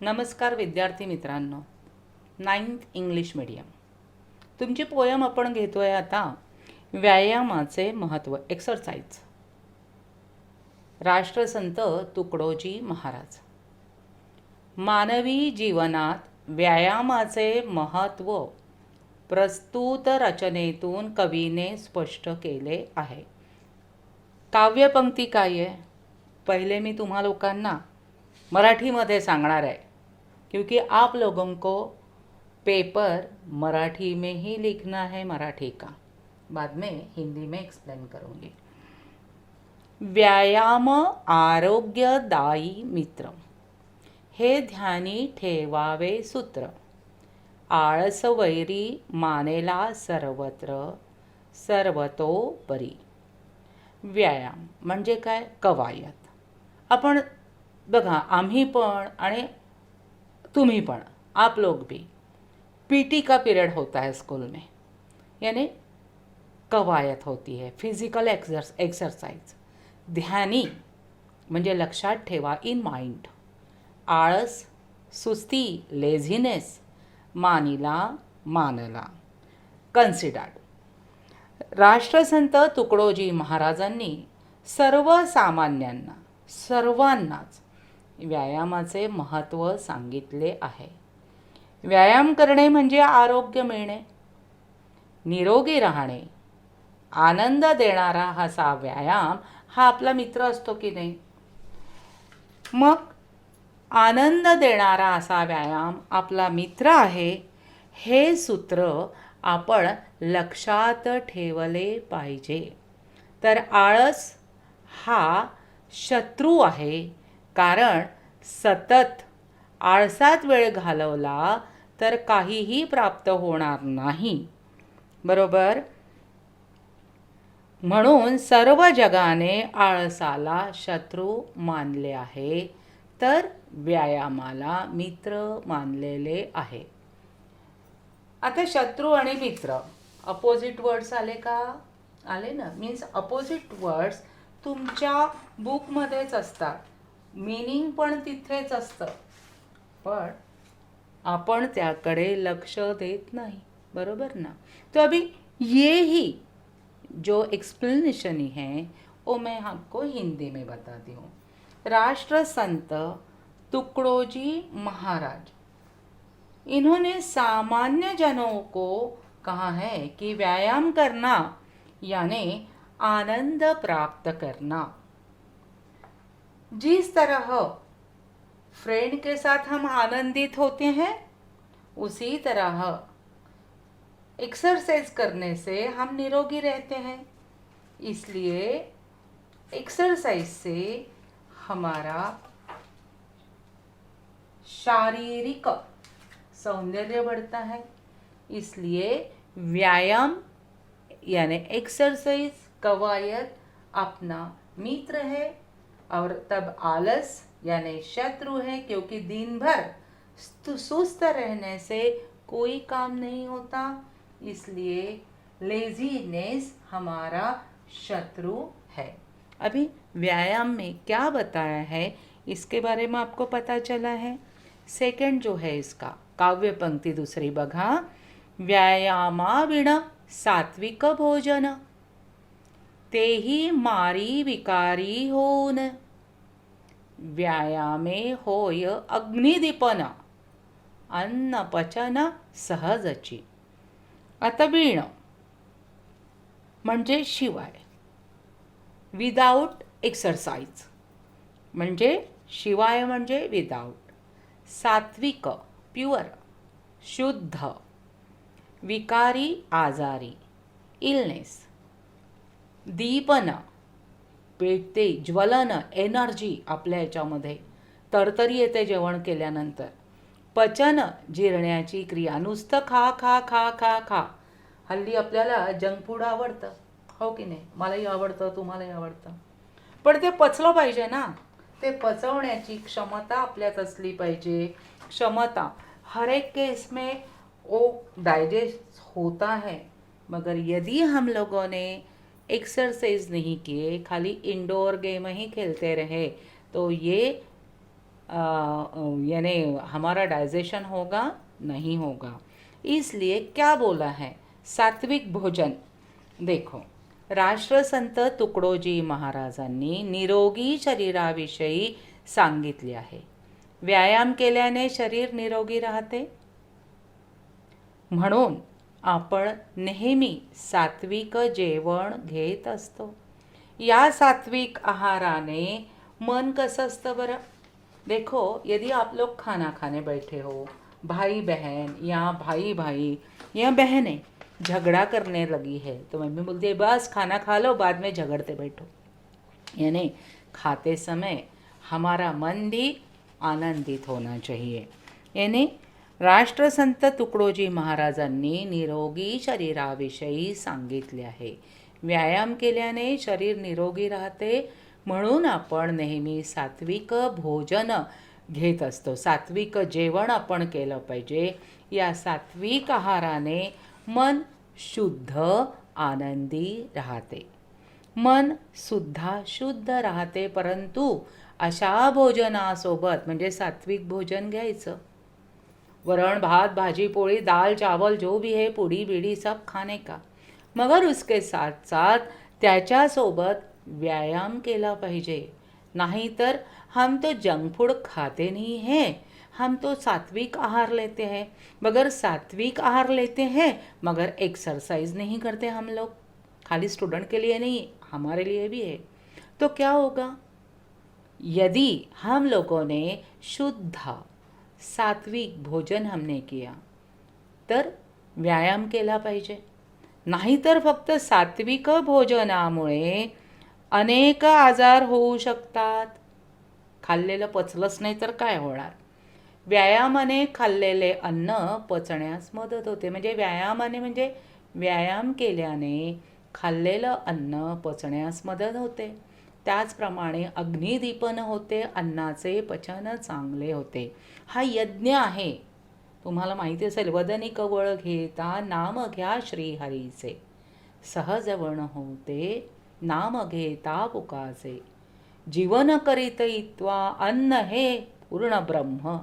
नमस्कार विद्यार्थी मित्रांनो, 9th इंग्लिश मीडियम तुमची पोयम आपण घेतोय आता. व्यायामाचे महत्त्व, एक्सरसाइज. राष्ट्रसंत तुकडोजी महाराज. मानवी जीवनात व्यायामाचे महत्त्व प्रस्तुत रचनेतून कवीने स्पष्ट केले आहे. काव्यपंक्ती काय आहे पहिले मी तुम्हा लोकांना मराठीमध्ये सांगणार है, क्योंकि आप लोगों को पेपर मराठी में ही लिखना है, मराठी का. बाद में हिंदी में एक्सप्लेन करूँगी. व्यायाम आरोग्यदायी मित्र, हे ध्यानी ठेवावे सूत्र. आळसवैरी मानेला सर्वत्र, सर्वतोपरी. व्यायाम म्हणजे काय? कवायत. आपण बघा, आम्ही पण आणि तुम्ही पण, आप लोग भी, पीटी का पीरियड होता है स्कूल में, यानी कवायत होती है, फिजिकल एक्सरसाइज. ध्यानी म्हणजे लक्षात ठेवा, इन माइंड. आळस, सुस्ती, लेझीनेस, मानिला, मानला, कन्सिडर्ड. राष्ट्रसंत तुकडोजी महाराजांनी सर्वसामान्यांना, सर्वांनाच व्यायामाचे महत्त्व सांगितले आहे. व्यायाम करणे म्हणजे आरोग्य मिळणे, निरोगी राहणे. आनंद देणारा असा व्यायाम हा आपला मित्र असतो की नाही? मग आनंद देणारा असा व्यायाम आपला मित्र आहे, हे सूत्र आपण लक्षात ठेवले पाहिजे. तर आळस हा शत्रू आहे, कारण सतत आळसात वेळ घालवला तर काहीही प्राप्त होणार नाही, बरोबर? म्हणून सर्व जगाने आळसाला शत्रू मानले आहे, तर व्यायामाला मित्र मानलेले आहे. आता शत्रू आणि मित्र अपोजिट वर्ड्स आले का? आले ना. मीन्स अपोजिट वर्ड्स तुमच्या बुकमध्येच असतात, मीनिंग पण तिथेच असतं, पण आपण त्याकडे लक्ष देत नाही, बरोबर ना. तो अभी ये ही जो एक्सप्लेनेशन ही है वो मैं आपको हिंदी में बताती हूँ. राष्ट्रसंत तुकडोजी महाराज, इन्होंने सामान्य जनों को कहा है कि व्यायाम करना यानी आनंद प्राप्त करना. जिस तरह फ्रेंड के साथ हम आनंदित होते हैं, उसी तरह एक्सरसाइज करने से हम निरोगी रहते हैं. इसलिए एक्सरसाइज से हमारा शारीरिक सौंदर्य बढ़ता है. इसलिए व्यायाम यानी एक्सरसाइज, कवायद अपना मित्र है, और तब आलस यानी शत्रु है, क्योंकि दिन भर सुस्त रहने से कोई काम नहीं होता. इसलिए लेजीनेस हमारा शत्रु है. अभी व्यायाम में क्या बताया है इसके बारे में आपको पता चला है. सेकंड जो है इसका काव्य पंक्ति दूसरी बघा. व्यायामाविण सात्विक भोजन, तेही मारी विकारी होन. व्यायामे होय अग्निदीपन, अन्न पचन सहजची. आता वीण म्हणजे शिवाय, विदाऊट एक्सरसाइज म्हणजे शिवाय म्हणजे विदाऊट. सात्विक प्युअर, शुद्ध. विकारी आजारी, इलनेस. दीपन पेटते, ज्वलन, एनर्जी आपल्या याच्यामध्ये, तरतरी येते जेवण केल्यानंतर. पचन जिरण्याची क्रिया, नुसतं खा खा खा खा खा. हल्ली आपल्याला जंक फूड आवडतं, हो की नाही? मलाही आवडतं, तुम्हालाही आवडतं, पण ते पचलं पाहिजे ना. ते पचवण्याची क्षमता आपल्यात असली पाहिजे. क्षमता हर एक केस में वो डाइजेस्ट होता है, मगर यदि हम लोगों ने एक्सरसाइज नहीं किए, खाली इंडोर गेम ही खेलते रहे, तो ये यानी हमारा डाइजेशन होगा नहीं होगा। इसलिए क्या बोला है, सात्विक भोजन। देखो, राष्ट्रसंत तुकडोजी महाराजांनी निरोगी शरीराविषयी सांगितले आहे। व्यायाम केल्याने शरीर निरोगी राहते, म्हणून आपण नेहमी सात्विक जेवण घेत असतो। या सात्विक आहाराने मन कसं असतं बरं? देखो, यदि आप लोग खाना खाने बैठे हो, भाई बहन या भाई भाई या बहनें झगड़ा करने लगी है, तो मम्मी बोलती है बस खाना खा लो, बाद में झगड़ते बैठो। यानी खाते समय हमारा मन भी आनंदित होना चाहिए। यानी राष्ट्रसंत तुकडोजी महाराजांनी निरोगी शरीराविषयी सांगितले आहे। व्यायाम केल्याने शरीर निरोगी राहते, म्हणून आपण नेहमी सात्विक भोजन घेत असतो। सात्विक जेवण आपण केलं पाहिजे। या सात्विक आहाराने मन शुद्ध आनंदी राहते, मन सुद्धा शुद्ध राहते। परंतु अशा भोजनासोबत म्हणजे सात्विक भोजन घ्यायचं, वरण भात भाजी पोड़ी दाल चावल जो भी है पूड़ी बीड़ी सब खाने का, मगर उसके साथ साथ त्याच्यासोबत व्यायाम केला पाहिजे। नहीं तर हम तो जंक फूड खाते नहीं हैं, हम तो सात्विक आहार लेते हैं, मगर सात्विक आहार लेते हैं मगर एक्सरसाइज नहीं करते हम लोग। खाली स्टूडेंट के लिए नहीं, हमारे लिए भी है। तो क्या होगा, यदि हम लोगों ने शुद्ध सात्विक भोजन हमने किया तर व्यायाम केला पाहिजे। नाहीतर फक्त सात्विक भोजनामुळे अनेक आजार होऊ शकतात। खाल्लेलं पचलंच नाही तर काय होणार? व्यायामाने खाल्लेले अन्न पचण्यास मदत होते। म्हणजे व्यायामाने म्हणजे व्यायाम केल्याने खाल्लेलं अन्न पचण्यास मदत होते। त्याचप्रमाणे अग्निदीपन होते, अन्नाचे पचन चांगले होते। हा यज्ञ आहे। तुम्हाला माहिती असेल, वदनी कवळ घेता नाम घ्या श्रीहरीचे, सहजवण होते नाम घेता पुकाचे, जीवन करीत इत्वा अन्न हे पूर्ण ब्रह्म,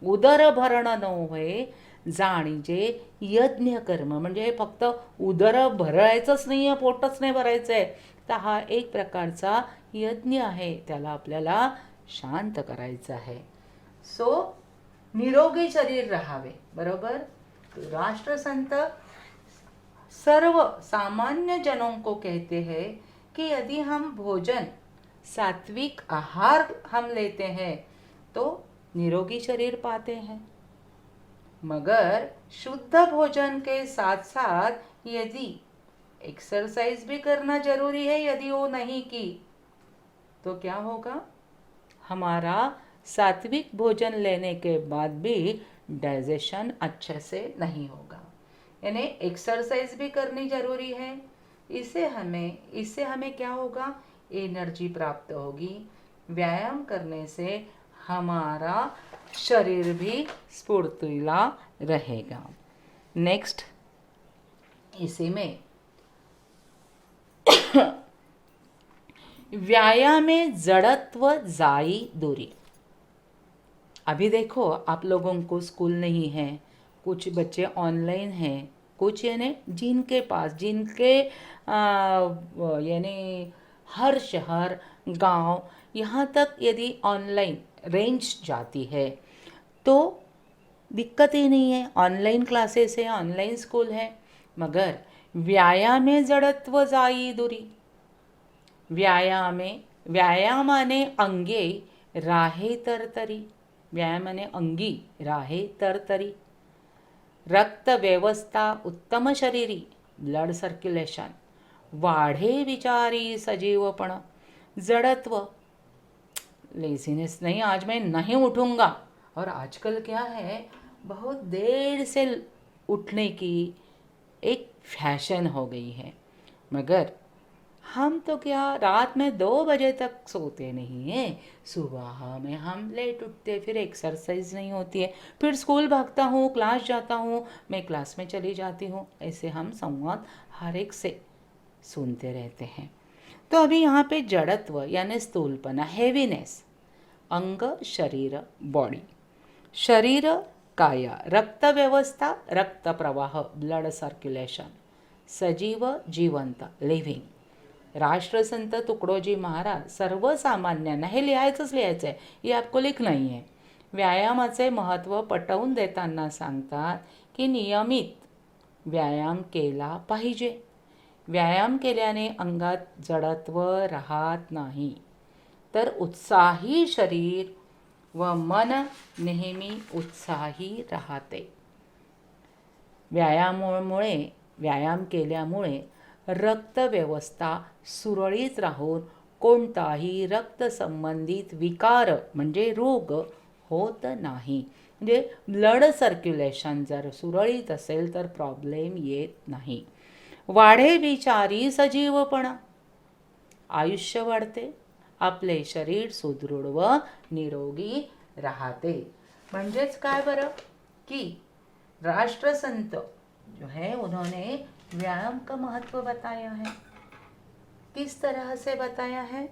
उदर भरण नव्हे जाणीजे यज्ञ कर्म। म्हणजे फक्त उदर भरायचंच नाही आहे, पोटच नाही भरायचं आहे, तर हा एक प्रकारचा यज्ञ आहे, त्याला आपल्याला शांत करायचं आहे। सो निरोगी शरीर राहावे, बरोबर। राष्ट्रसंत सर्व सामान्य जनों को कहते हैं कि यदि हम भोजन सात्विक आहार हम लेते हैं तो निरोगी शरीर पाते हैं, मगर शुद्ध भोजन के साथ साथ यदि एक्सरसाइज भी करना जरूरी है, यदि वो नहीं की तो क्या होगा, हमारा सात्विक भोजन लेने के बाद भी डाइजेशन अच्छे से नहीं होगा। यानी एक्सरसाइज भी करनी जरूरी है। इससे हमें क्या होगा, एनर्जी प्राप्त होगी। व्यायाम करने से हमारा शरीर भी स्फूर्तिला रहेगा। नेक्स्ट, इसी में व्यायामे जड़त्व जाई दूरी। अभी देखो, आप लोगों को स्कूल नहीं है, कुछ बच्चे ऑनलाइन हैं, कुछ यानी जिनके यानी हर शहर गांव यहाँ तक यदि ऑनलाइन रेंज जाती है तो दिक्कत ही नहीं है। ऑनलाइन क्लासेस है, ऑनलाइन स्कूल है, मगर व्यायामे जड़त्व जाई दूरी। व्यायामाने अंगे राहे तरतरी, व्यायामाने अंगी राहे तरतरी, रक्त व्यवस्था उत्तम शरीरी, ब्लड सर्क्युलेशन वाढे, विचारी सजीवपण, जड़त्व लेजीनेस नहीं, आज मैं नहीं उठूंगा। और आजकल क्या है, बहुत देर से उठने की एक फैशन हो गई है, मगर हम तो क्या रात में 2 बजे तक सोते नहीं हैं, सुबह में हम लेट उठते, फिर एक्सरसाइज नहीं होती है, फिर स्कूल भागता हूँ, क्लास जाता हूँ, मैं क्लास में चली जाती हूँ, ऐसे हम संवाद हर एक से सुनते रहते हैं। तो अभी यहाँ पे जड़त्व यानी स्थूलपना, हेवीनेस, अंग शरीर बॉडी. शरीर काया रक्तव्यवस्था रक्तप्रवाह ब्लड सर्क्युलेशन. सजीव जिवंत लिव्हिंग. राष्ट्रसंत तुकडोजी महाराज सर्वसामान्यांना हे लिहायचंच लिहायचं आहे, ये आपको लिखना ही है. व्यायामाचे महत्त्व पटवून देताना सांगतात की नियमित व्यायाम केला पाहिजे. व्यायाम केल्याने अंगात जडत्व राहत नाही, तर उत्साही शरीर व मन नेहमी उत्साही राहते. व्यायाम केल्यामुळे रक्तव्यवस्था सुरळीत राहून कोणताही रक्तसंबंधित विकार म्हणजे रोग होत नाही. म्हणजे ब्लड सर्क्युलेशन जर सुरळीत असेल तर प्रॉब्लेम येत नाही. वाढे विचारी सजीवपणा. आयुष्य वाढते, आपले शरीर सुदृढ व निरोगी राहते. म्हणजेच काय बरं की राष्ट्रसंत जो है उन्होंने व्यायाम का महत्व बताया है. किस तरह से बताया है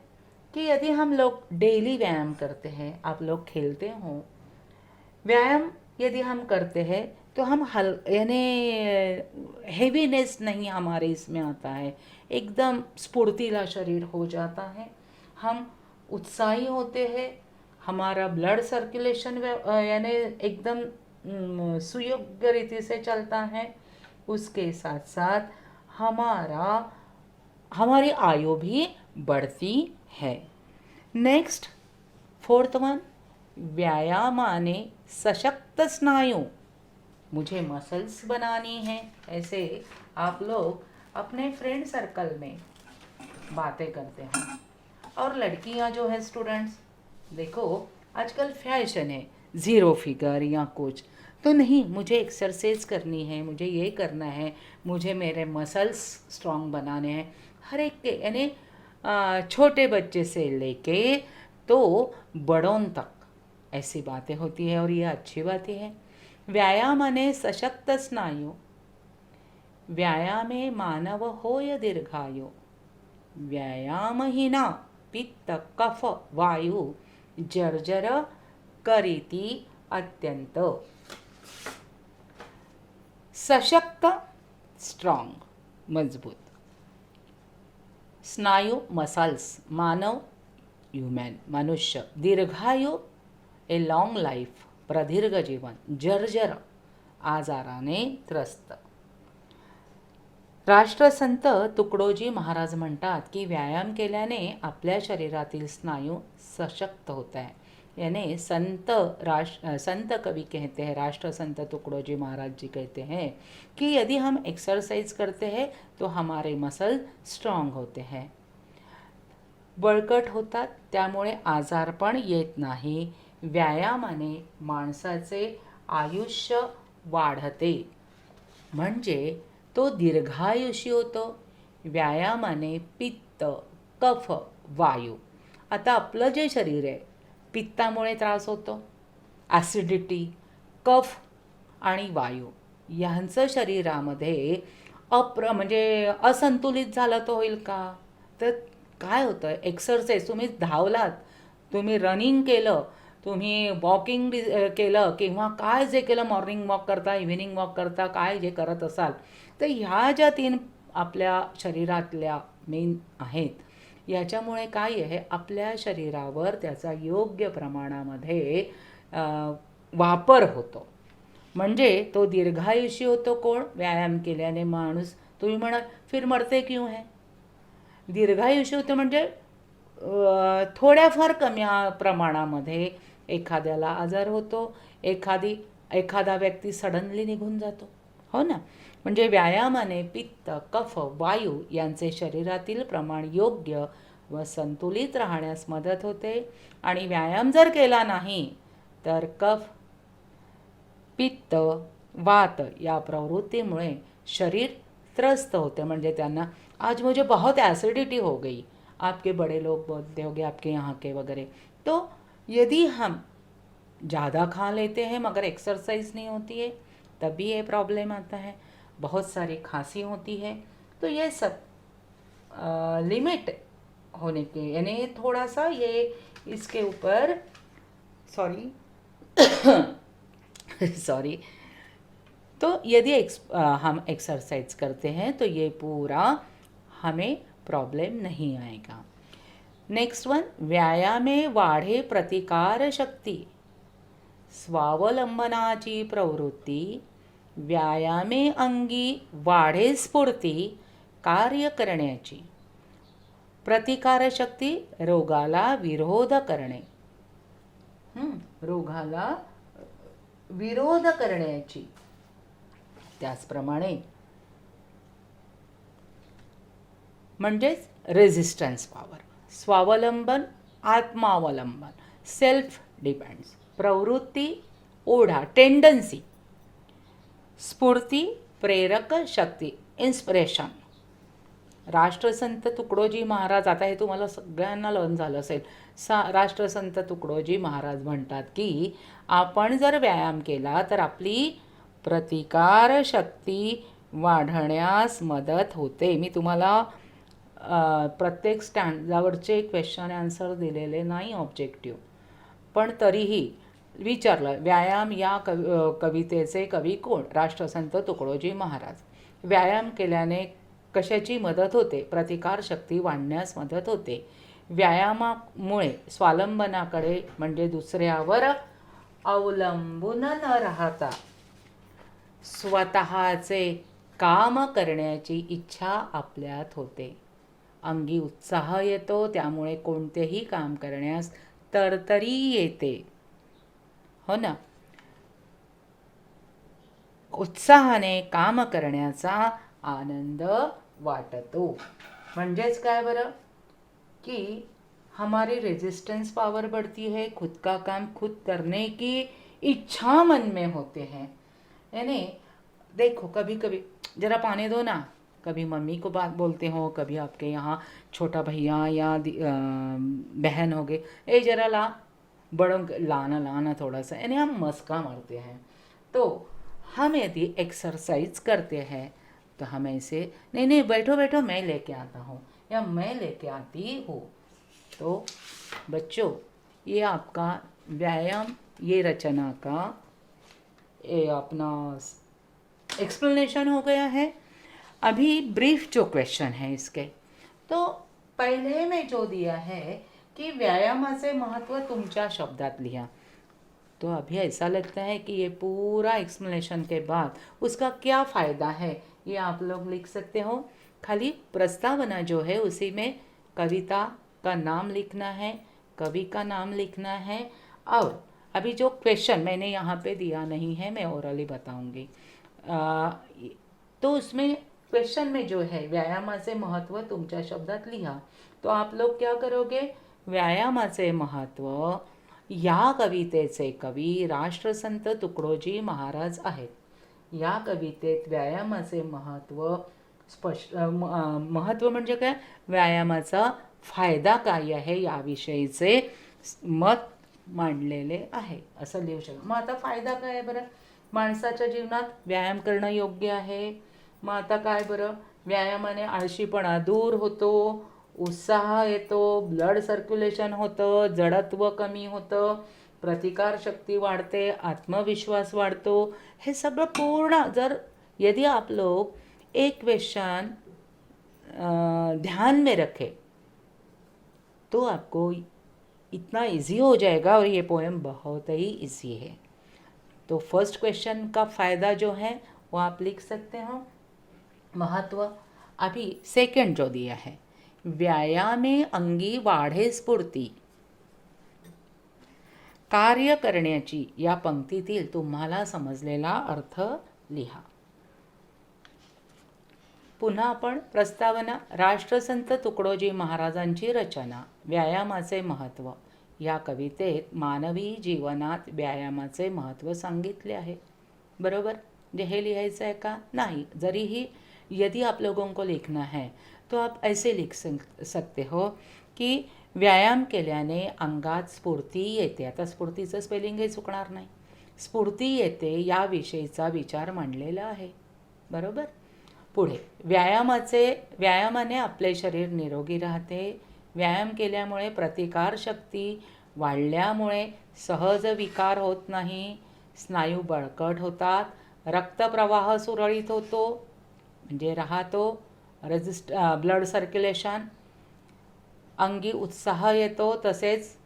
कि यदि हम लोग डेली व्यायाम करते हैं, आप लोग खेलते हो, व्यायाम यदि हम करते हैं तो हम यानी हेवीनेस नहीं हमारे इसमें आता है, एकदम स्फूर्तिला शरीर हो जाता है, हम उत्साही होते हैं, हमारा ब्लड सर्कुलेशन यानी एकदम सुयोग्य रीति से चलता है. उसके साथ साथ हमारी आयु भी बढ़ती है. नेक्स्ट 4th वन, व्यायामाने सशक्त स्नायु. मुझे मसल्स बनानी है, ऐसे आप लोग अपने फ्रेंड सर्कल में बातें करते हैं. और लड़कियां जो है स्टूडेंट्स, देखो आजकल फैशन है ज़ीरो फिगर या कुछ, तो नहीं, मुझे एक्सरसाइज करनी है, मुझे ये करना है, मुझे मेरे मसल्स स्ट्रॉन्ग बनाने हैं. हर एक के यानी छोटे बच्चे से लेके तो बड़ों तक ऐसी बातें होती है और ये अच्छी बात है. व्यायामाने सशक्त स्नायु. व्यायामे मानव होय दीर्घायु. व्यायामहीना पित्त कफ वायु जर्जर करीती अत्यंत. सशक्त स्ट्रॉंग मजबूत. स्नायू मसल्स मानव ह्यूमन मनुष्य. दीर्घायु ए लॉन्ग लाईफ प्रदीर्घ जीवन. जर्जर आजाराने त्रस्त. राष्ट्रसंत तुकडोजी महाराज म्हणतात की व्यायाम केल्याने आपल्या शरीरातील स्नायू सशक्त होता है. यानी संत कवि कहते हैं, राष्ट्र संत तुकडोजी महाराज जी कहते हैं कि यदि हम एक्सरसाइज करते हैं तो हमारे मसल स्ट्रॉन्ग होते हैं, बळकट होतात, त्यामुळे आजारपण येत नाही. व्यायामाने माणसाचे आयुष्य वाढते, म्हणजे तो दीर्घायुषी होतो. व्यायामाने पित्त कफ वायू. आता आपलं जे शरीर आहे, पित्तामुळे त्रास होतो, ॲसिडिटी, कफ आणि वायू यांचं शरीरामध्ये म्हणजे असंतुलित झालं तर होईल का? तर काय होतं, एक्सरसाइज तुम्ही धावलात, तुम्ही रनिंग केलं, तुम्ही वॉकिंग केलं किंवा काय जे केलं, मॉर्निंग वॉक करता, इव्हिनिंग वॉक करता, काय जे करत असाल, तर ह्या ज्या 3 आपल्या शरीरातल्या मेन आहेत, याच्यामुळे काय आहे, आपल्या शरीरावर त्याचा योग्य प्रमाणामध्ये वापर होतो, म्हणजे तो दीर्घायुषी होतो. कोण? व्यायाम केल्याने माणूस. तुम्ही म्हणाल फिर मरते क्यों है? दीर्घायुषी होतं म्हणजे थोड्याफार कमी प्रमाणामध्ये एखाद्याला आजार होतो, एखादा व्यक्ती सडनली निघून जातो, हो ना. म्हणजे व्यायामाने पित्त कफ वायू यांचे शरीरातील प्रमाण योग्य व संतुलित राहण्यास मदत होते. आणि व्यायाम जर केला नाही तर कफ पित्त वात या प्रवृत्तीमुळे शरीर त्रस्त होते. म्हणजे त्यांना आज मुझे बहुत एसिडिटी हो गई, आपके बड़े लोग बोलते होंगे आपके यहाँ के वगैरह. तो यदि हम ज़्यादा खा लेते हैं मगर एक्सरसाइज नहीं होती है, तभी ये प्रॉब्लम आता है. बहुत सारी खांसी होती है. तो ये सब लिमिट होने के, यानी थोड़ा सा ये इसके ऊपर सॉरी सॉरी। तो यदि हम एक्सरसाइज करते हैं तो ये पूरा हमें प्रॉब्लम नहीं आएगा। नेक्स्ट वन, व्यायामे वाढे प्रतिकार शक्ती। स्वावलंबनाची प्रवृत्ती, व्यायामे अंगी वाढे स्फूर्ती कार्य करण्याची। प्रतिकारशक्ती, रोगाला विरोध करणे, रोगाला विरोध करण्याची। त्याचप्रमाणे म्हणजेच रेझिस्टन्स पॉवर, स्वावलंबन, आत्मावलंबन, सेल्फ डिपेंड्स, प्रवृत्ती, ओढा, टेंडन्सी, स्फूर्ती, प्रेरक शक्ती, इन्स्पिरेशन। राष्ट्रसंत तुकडोजी महाराज, आता हे तुम्हाला सगळ्यांना लर्न झालं असेल, राष्ट्रसंत तुकडोजी महाराज म्हणतात की आपण जर व्यायाम केला तर आपली प्रतिकार शक्ती वाढण्यास मदत होते। मी तुम्हाला प्रत्येक स्टँडवरचे क्वेश्चन आन्सर दिलेले नाही ऑब्जेक्टिव्ह, पण तरीही विचारलं, व्यायाम या कवितेचे कवी कोण? राष्ट्रसंत तुकडोजी महाराज। व्यायाम केल्याने कशाची मदत होते? प्रतिकारशक्ती वाढण्यास मदत होते। व्यायामामुळे स्वावलंबनाकडे म्हणजे दुसऱ्यावर अवलंबून न राहता स्वतःचे काम करण्याची इच्छा आपल्यात होते। अंगी उत्साह येतो, त्यामुळे कोणतेही काम करण्यास तरतरी येते, हो ना। उत्साहाने काम करण्याचा आनंद वाटतो। म्हणजेच काय बरं कि हमारी रेजिस्टेंस पावर बढ़ती है, खुद का काम खुद करने की इच्छा मन में होते हैं। यानी देखो, कभी कभी जरा पानी दो ना, कभी मम्मी को बात बोलते हो, कभी आपके यहाँ छोटा भैया या बहन हो गए, ए जरा ला, बड़ों लाना लाना थोड़ा सा, यानी हम मस्का मारते हैं। तो हम यदि एक्सरसाइज करते हैं तो हम ऐसे, नहीं नहीं बैठो बैठो मैं लेके आता हूँ या मैं लेके आती हूँ। तो बच्चों, ये आपका व्यायाम, ये रचना का ये अपना एक्सप्लेनेशन हो गया है। अभी ब्रीफ जो क्वेश्चन है इसके, तो पहले में जो दिया है कि व्यायामाचे महत्त्व तुमच्या शब्दात लिहा। तो अभी ऐसा लगता है कि ये पूरा एक्सप्लेनेशन के बाद उसका क्या फ़ायदा है ये आप लोग लिख सकते हो। खाली प्रस्तावना जो है उसी में कविता का नाम लिखना है, कवि का नाम लिखना है, और अभी जो क्वेश्चन मैंने यहाँ पे दिया नहीं है, मैं ओरली बताऊँगी। तो उसमें क्वेश्चन में जो है व्यायामाचे महत्त्व तुमच्या शब्दात लिहा। तो आप लोग क्या करोगे? व्यायामाचे महत्त्व या कवितेचे कवी राष्ट्रसंत तुकडोजी महाराज आहेत। या कवितेत व्यायामाचे महत्त्व महत्त्व म्हणजे काय, व्यायामाचा फायदा काय आहे याविषयीचे मत मांडलेले आहे, असं लिहू शकतो। मग आता फायदा काय आहे बरं? माणसाच्या जीवनात व्यायाम करणं योग्य आहे। मग आता काय बरं? व्यायामाने आळशीपणा दूर होतो, उत्साह येतो, ब्लड सर्क्युलेशन होतं, जडत्व कमी होतं, प्रतिकारशक्ती वाढते, आत्मविश्वास वाढतो। हे सगळं पूर्ण जर यदि आप लोग एक क्वेश्चन ध्यान में रखें तो आपको इतना इजी हो जाएगा, और ये पोएम बहुत ही इजी है। तो फर्स्ट क्वेश्चन का फ़ायदा जो है वो आप लिख सकते हो, महत्व। अभी सेकंड जो दिया है, व्यायामे अंगी वाढे स्फूर्ती कार्य करण्याची, या पंक्तीतील तुम्हाला समजलेला अर्थ लिहा। पुन्हा आपण प्रस्तावना, राष्ट्रसंत तुकडोजी महाराजांची रचना, व्यायामाचे महत्त्व। या कवितेत मानवी जीवनात व्यायामाचे महत्त्व सांगितले आहे, बरोबर। जे हे लिहायचं आहे का? नाही। जरीही यदि आप लोगों को लिखना है तो आप ऐसे लिख सकते हो की व्यायाम केल्याने अंगात स्फूर्ती येते। आता स्फूर्तीचं स्पेलिंग हे चुकणार नाही, स्फूर्ती येते याविषयीचा विचार मांडलेला आहे, बरोबर। पुढे, व्यायामाने आपले शरीर निरोगी राहते। व्यायाम केल्यामुळे प्रतिकारशक्ती वाढल्यामुळे सहज विकार होत नाही, स्नायू बळकट होतात, रक्तप्रवाह सुरळीत होतो म्हणजे राहतो, ब्लड सर्क्युलेशन, अंगी उत्साह येतो, तसेच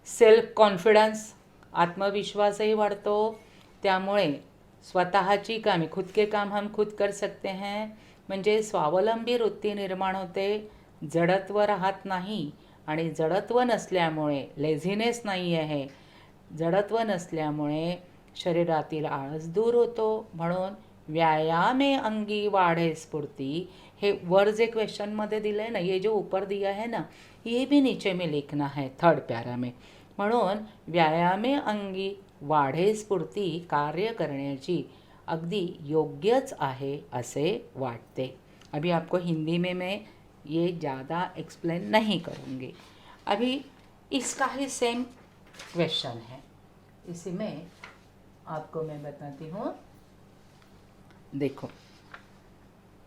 सेल्फ कॉन्फिडन्स, आत्मविश्वासही वाढतो. त्यामुळे स्वतःची कामे, खुद के काम हम खुद कर सकते हैं म्हणजे स्वावलंबी वृत्ती निर्माण होते, जडत्व राहत नाही. आणि जडत्व नसल्यामुळे लेझिनेस नाही आहे, जडत्व नसल्यामुळे शरीरातील आळस दूर होतो. म्हणून व्यायामे अंगी वाढे स्फूर्ति, हे वर जे क्वेश्चनमध्ये दिलं आहे ना, ये जो ऊपर दिया है ना, ये भी नीचे में लिखना है थर्ड प्यारा में. म्हणून व्यायामे अंगी वाढे स्फूर्ती कार्य करण्याची अगदी योग्यच आहे असे वाटते. अभी आपको हिंदी में मैं ये ज़्यादा एक्सप्लेन नहीं करूँगी. अभी इसका ही सेम क्वेश्चन है, इसी में आपको मैं बताती हूँ. देखो,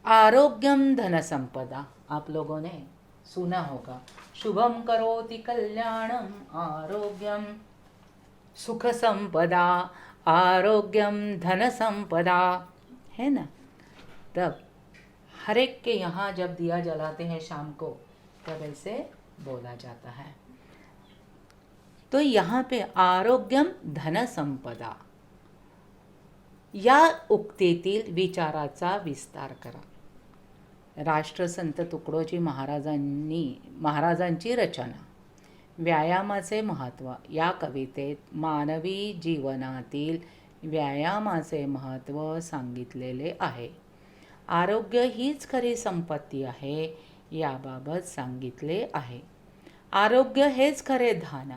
आरोग्यम धन संपदा, आप लोगों ने सुना होगा, शुभम करोति कल्याणम आरोग्यम सुख संपदा, आरोग्यम धन संपदा, है ना. तब हर एक के यहाँ जब दिया जलाते हैं शाम को, तब ऐसे बोला जाता है. तो यहाँ पे आरोग्यम धन संपदा या उक्तीतील विचाराचा विस्तार करा. राष्ट्रसंत तुकडोजी महाराजांची रचना व्यायामाचे महत्त्व या कवितेत मानवी जीवनातील व्यायामाचे महत्त्व सांगितलेले आहे. आरोग्य हीच खरी संपत्ती आहे याबाबत सांगितले आहे. आरोग्य हेच खरे धन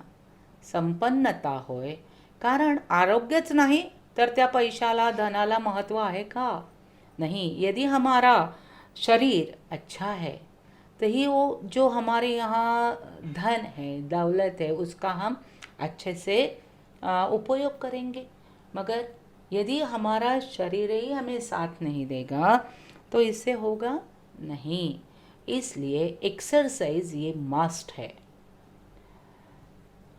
संपन्नता होय. कारण आरोग्यच नाही तर त्या पैशाला धनाला महत्त्व आहे का? नहीं. यदि हमारा शरीर अच्छा है तो ही वो जो हमारे यहाँ धन है, दौलत है, उसका हम अच्छे से उपयोग करेंगे. मगर यदि हमारा शरीर ही हमें साथ नहीं देगा तो इससे होगा नहीं. इसलिए एक्सरसाइज ये मस्ट है.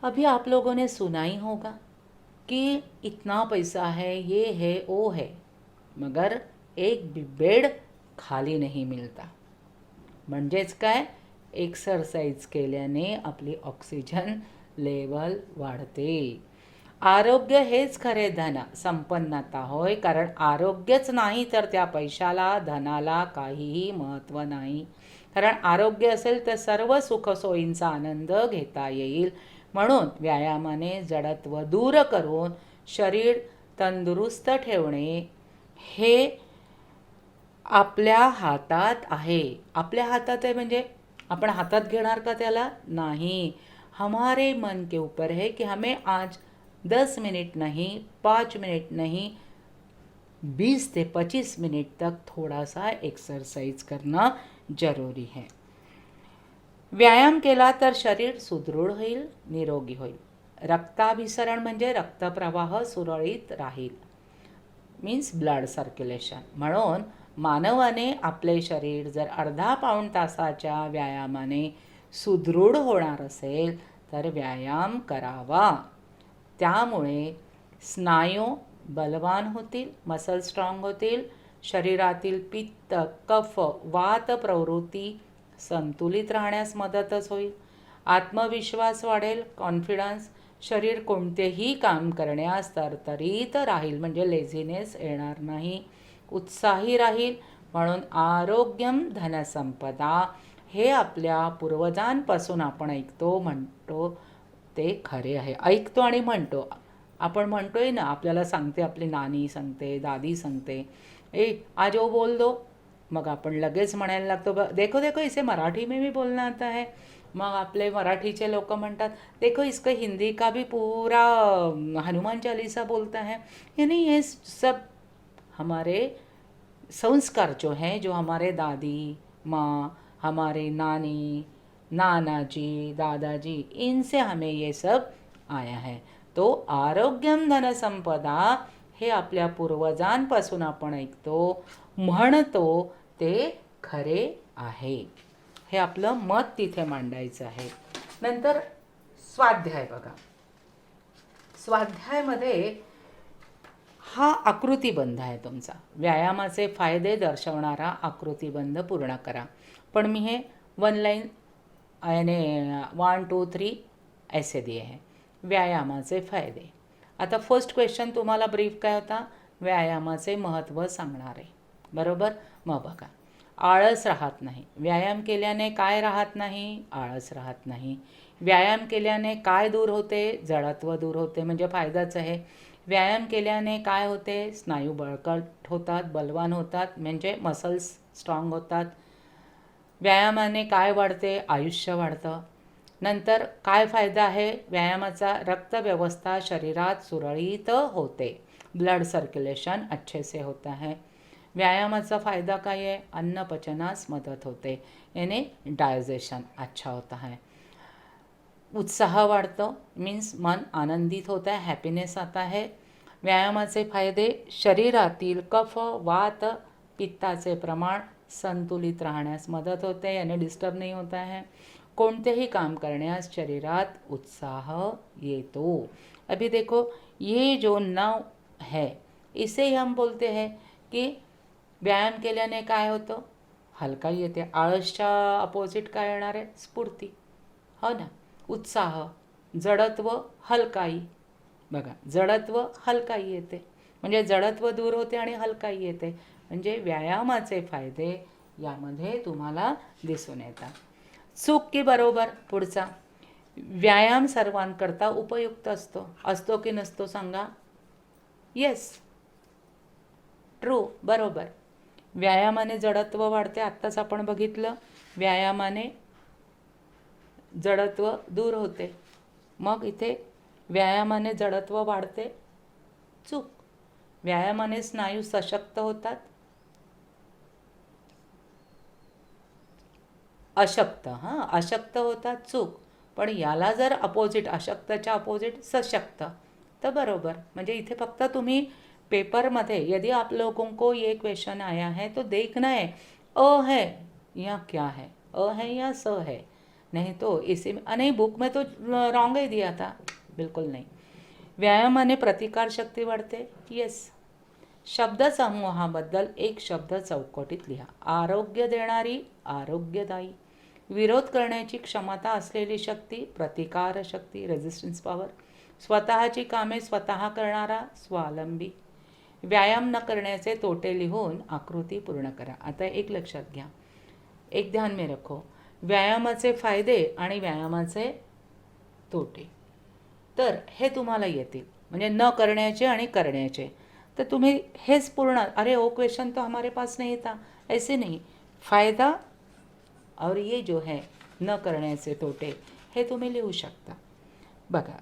अभी आप लोगों ने सुना ही होगा कि इतना पैसा है, ये है, वो है, मगर एक भी बेड खाली नहीं मिळता. म्हणजेच काय, एक्सरसाइज केल्याने आपली ऑक्सिजन लेवल वाढते. आरोग्य हेच खरे धन संपन्नता होय. कारण आरोग्यच नाही तर त्या पैशाला धनाला काहीही महत्त्व नाही. कारण आरोग्य असेल तर सर्व सुखसोयींचा आनंद घेता येईल. म्हणून व्यायामाने जडत्व दूर करून शरीर तंदुरुस्त ठेवणे हे आपल्या हातात आहे. आपल्या हातात आहे म्हणजे आपण हातात घेणार का त्याला? नाही. हमारे मन के ऊपर है कि हमें आज 10 मिनट नहीं, 5 मिनट नहीं, 20 से 25 मिनट तक थोड़ा सा एक्सरसाइज करना जरूरी है. व्यायाम केला तर शरीर सुदृढ होईल, निरोगी होईल. रक्ताभिसरण म्हणजे रक्तप्रवाह सुरळीत राहील, मीन्स ब्लड सर्क्युलेशन. म्हणून मानवाने आपले शरीर जर अर्धा पाऊण तासाच्या व्यायामाने सुदृढ होणार असेल तर व्यायाम करावा. त्यामुळे स्नायू बलवान होतील, मसल स्ट्रॉंग होतील, शरीरातील पित्त, कफ, वात प्रवृत्ती संतुलित राहण्यास मदतच होईल. आत्मविश्वास वाढेल, कॉन्फिडन्स, शरीर कोणतेही काम करण्यास तरतरीत राहील म्हणजे लेझिनेस येणार नाही, उत्साही राहील. म्हणून आरोग्यम धनसंपदा हे आपल्या पूर्वजांपासून आपण ऐकतो, म्हणतो ते खरे आहे. ऐकतो आणि म्हणतो. आपण म्हणतोय ना, आपल्याला सांगते, आपली नानी सांगते, दादी सांगते, आज वो बोल दो, मग आपण लगेच म्हणायला लागतो, देखो देखो इसे मराठी में भी बोलना आता है. मग आपले मराठीचे लोक म्हणतात, देखो इसको हिंदी का भी पूरा हनुमान चालीसा बोलता है. यानी ये सब हमारे संस्कार जो हैं, जो हमारे दादी माँ, हमारे नानी, नाना जी, दादाजी, इनसे हमें ये सब आया है. तो आरोग्यम धनसंपदा हे आपल्या पूर्वजांपासून आपण ऐकतो, म्हणतो ते खरे आहे. हे आपलं मत तिथे मांडायचं आहे. नंतर स्वाध्याय बघा. स्वाध्यायामध्ये हा आकृतिबंध आहे तुमचा. व्यायामाचे फायदे दर्शवणारा आकृतिबंध पूर्ण करा. पण मी हे 1 लाइन याने 1 2 3 ऐसे दिए हैं. व्यायामाचे फायदे. आता फर्स्ट क्वेश्चन तुम्हाला ब्रीफ काय होता, व्यायामाचे महत्त्व सांगणारे, बरोबर. मग बघा, आळस राहत नाही. व्यायाम केल्याने काय राहत नाही, आळस राहत नाही. व्यायाम केल्याने काय दूर होते, जडत्व दूर होते, म्हणजे फायदाच आहे. व्यायाम केल्याने काय होते, स्नायू बळकट होतात, बलवान होतात, म्हणजे मसल्स स्ट्रॉंग होतात. व्यायामाने काय वाढते, आयुष्य वाढतं. नंतर काय फायदा आहे व्यायामाचा, रक्तव्यवस्था शरीरात सुरळीत होते, ब्लड सर्क्युलेशन अच्छे से होता है. व्यायामाचा फायदा काय आहे, अन्न पचनास मदत होते, यानी डाइजेशन अच्छा होता है. उत्साह वाढतं, मीन्स मन आनंदित होता है, हॅपीनेस आता है. व्यायामाचे फायदे, शरीरातील कफ वात पित्ताचे प्रमाण संतुलित राहण्यास मदत होते, यानी डिस्टर्ब नहीं होता है. कोणतेही काम करण्यास शरीरात उत्साह येतो. अभी देखो ये जो नव है इसे ही हम बोलते हैं की व्यायाम केल्याने काय होतं, हलकाई येते. आळसच्या अपोजिट काय येणार आहे, स्फूर्ती, हो ना. उत्साह, जडत्व, हलकाई. बघा, जडत्व हलकाई येते, म्हणजे जडत्व दूर होते आणि हलकाई येते. म्हणजे व्यायामाचे फायदे यामध्ये तुम्हाला दिसून येतात. चूक की बरोबर पुढचा, व्यायाम सर्वांकरता उपयुक्त असतो की नसतो सांगा. येस, ट्रू, बरोबर. व्यायामाने जडत्व वाढते, आत्ताच आपण बघितलं. व्यायामाने जडत्व दूर होते. मग इथे व्यायामाने जडत्व वाढते, चूक. व्यायामाने स्नायू सशक्त होतात, अशक्त. अशक्त होतात, चूक. पण याला जर अपोजिट, अशक्तच्या अपोजिट सशक्त, तर बरोबर. म्हणजे इथे फक्त तुम्ही पेपरमध्ये यदि आप लोगों को ये क्वेश्चन आया है तो देखना है अ है या क्या है, अ है या स है. नहीं तो इसी में नहीं, बुक में तो रॉन्ग ही दिया था, बिल्कुल नहीं. व्यायामाने प्रतिकार शक्ती वाढते, येस. शब्दसमूहाबद्दल एक शब्द चौकटीत लिहा. आरोग्य देणारी, आरोग्यदायी. विरोध करण्याची क्षमता असलेली शक्ती, प्रतिकार शक्ती, रेजिस्टन्स पॉवर. स्वतःची कामे स्वतः करणारा, स्वावलंबी. व्यायाम न करण्याचे तोटे लिहून आकृती पूर्ण करा. आता एक लक्षात घ्या, एक ध्यान में रखो, व्यायामाचे फायदे आणि व्यायामाचे तोटे तर हे तुम्हाला येतील, म्हणजे न करण्याचे आणि करण्याचे. तर तुम्ही हेच पूर्ण, अरे वो क्वेश्चन तो हमारे पास नहीं था, ऐसे नहीं. फायदा और ये जो है न करण्याचे तोटे, हे तुम्ही लिहू शकता. बघा,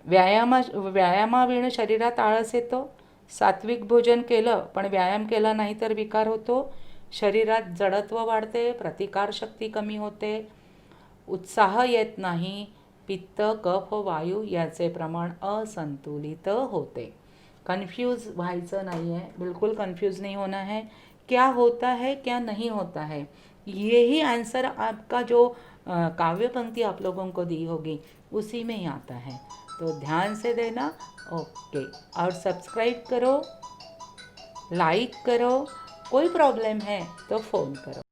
व्यायामाविण शरीरात आळस येतो. सात्विक भोजन केलं पण व्यायाम केला नाही तर विकार होतो. शरीरात जडत्व वाढते, प्रतिकारशक्ती कमी होते, उत्साह येत नाही, पित्त कफ वायू याचे प्रमाण असंतुलित होते. कन्फ्यूज व्हायचं नहीं है, बिल्कुल कन्फ्यूज नहीं होना है. क्या होता है क्या नहीं होता है, यही आंसर आपका जो काव्य पंक्ति आप लोगों को दी होगी उसी में ही आता है. तो ध्यान से देना. ओके, और सब्सक्राइब करो, लाइक करो. कोई प्रॉब्लम है तो फ़ोन करो.